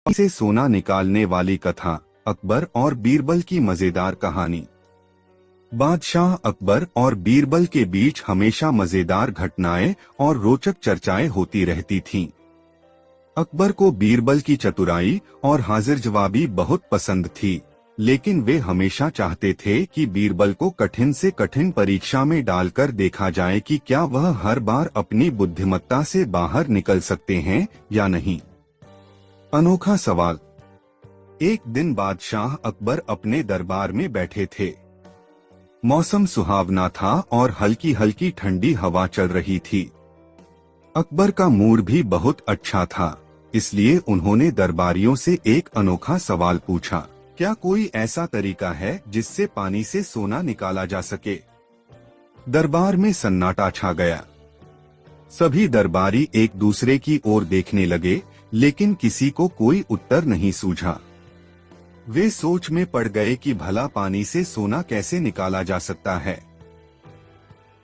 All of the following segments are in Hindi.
से सोना निकालने वाली कथा। अकबर और बीरबल की मजेदार कहानी। बादशाह अकबर और बीरबल के बीच हमेशा मजेदार घटनाएं और रोचक चर्चाएं होती रहती थीं। अकबर को बीरबल की चतुराई और हाजिर जवाबी बहुत पसंद थी, लेकिन वे हमेशा चाहते थे कि बीरबल को कठिन से कठिन परीक्षा में डालकर देखा जाए कि क्या वह हर बार अपनी बुद्धिमत्ता से बाहर निकल सकते हैं या नहीं। अनोखा सवाल। एक दिन बादशाह अकबर अपने दरबार में बैठे थे। मौसम सुहावना था और हल्की हल्की ठंडी हवा चल रही थी। अकबर का मूड भी बहुत अच्छा था, इसलिए उन्होंने दरबारियों से एक अनोखा सवाल पूछा, क्या कोई ऐसा तरीका है जिससे पानी से सोना निकाला जा सके? दरबार में सन्नाटा छा गया। सभी दरबारी एक दूसरे की ओर देखने लगे, लेकिन किसी को कोई उत्तर नहीं सूझा। वे सोच में पड़ गए कि भला पानी से सोना कैसे निकाला जा सकता है।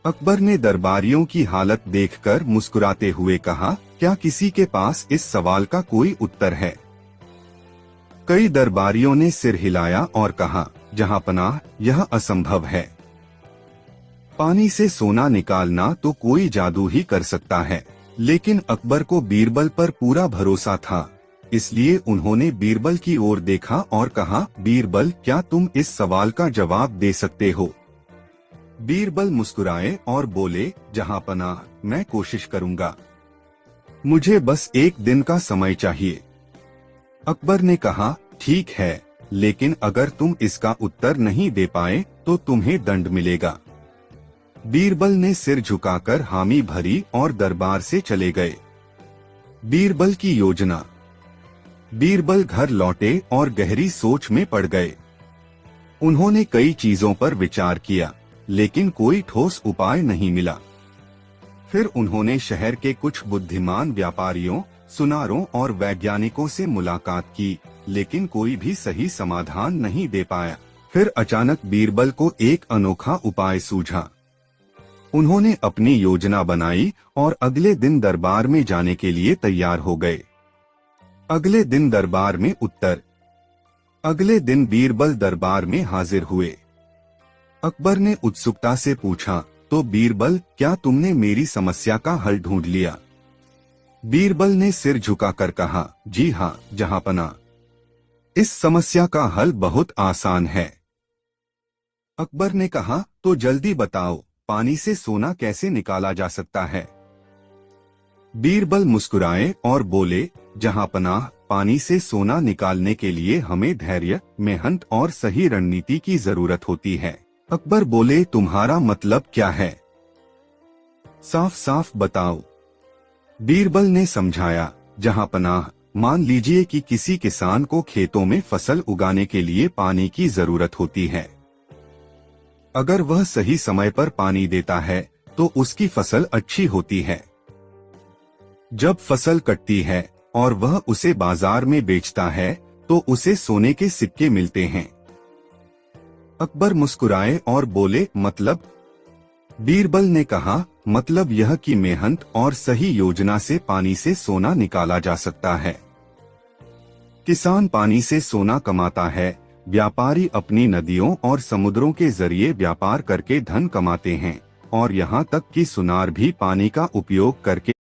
अकबर ने दरबारियों की हालत देखकर मुस्कुराते हुए कहा, क्या किसी के पास इस सवाल का कोई उत्तर है? कई दरबारियों ने सिर हिलाया और कहा, जहांपनाह, यह असंभव है। पानी से सोना निकालना तो कोई जादू ही कर सकता है। लेकिन अकबर को बीरबल पर पूरा भरोसा था, इसलिए उन्होंने बीरबल की ओर देखा और कहा, बीरबल, क्या तुम इस सवाल का जवाब दे सकते हो? बीरबल मुस्कुराए और बोले, जहांपनाह, मैं कोशिश करूंगा। मुझे बस एक दिन का समय चाहिए। अकबर ने कहा, ठीक है, लेकिन अगर तुम इसका उत्तर नहीं दे पाए तो तुम्हें दंड मिलेगा। बीरबल ने सिर झुकाकर हामी भरी और दरबार से चले गए। बीरबल की योजना। बीरबल घर लौटे और गहरी सोच में पड़ गए। उन्होंने कई चीजों पर विचार किया, लेकिन कोई ठोस उपाय नहीं मिला। फिर उन्होंने शहर के कुछ बुद्धिमान व्यापारियों, सुनारों और वैज्ञानिकों से मुलाकात की, लेकिन कोई भी सही समाधान नहीं दे पाया। फिर अचानक बीरबल को एक अनोखा उपाय सूझा। उन्होंने अपनी योजना बनाई और अगले दिन दरबार में जाने के लिए तैयार हो गए। अगले दिन दरबार में उत्तर। अगले दिन बीरबल दरबार में हाजिर हुए। अकबर ने उत्सुकता से पूछा, तो बीरबल, क्या तुमने मेरी समस्या का हल ढूंढ लिया? बीरबल ने सिर झुकाकर कहा, जी हाँ, जहांपनाह। इस समस्या का हल बहुत आसान है। अकबर ने कहा, तो जल्दी बताओ, पानी से सोना कैसे निकाला जा सकता है? बीरबल मुस्कुराए और बोले, जहांपनाह, पानी से सोना निकालने के लिए हमें धैर्य, मेहनत और सही रणनीति की जरूरत होती है। अकबर बोले, तुम्हारा मतलब क्या है? साफ साफ बताओ। बीरबल ने समझाया, जहांपनाह, मान लीजिए कि किसी किसान को खेतों में फसल उगाने के लिए पानी की जरूरत होती है। अगर वह सही समय पर पानी देता है तो उसकी फसल अच्छी होती है। जब फसल कटती है और वह उसे बाजार में बेचता है तो उसे सोने के सिक्के मिलते हैं। अकबर मुस्कुराए और बोले, मतलब? बीरबल ने कहा, मतलब यह कि मेहनत और सही योजना से पानी से सोना निकाला जा सकता है। किसान पानी से सोना कमाता है, व्यापारी अपनी नदियों और समुद्रों के जरिए व्यापार करके धन कमाते हैं, और यहाँ तक कि सुनार भी पानी का उपयोग करके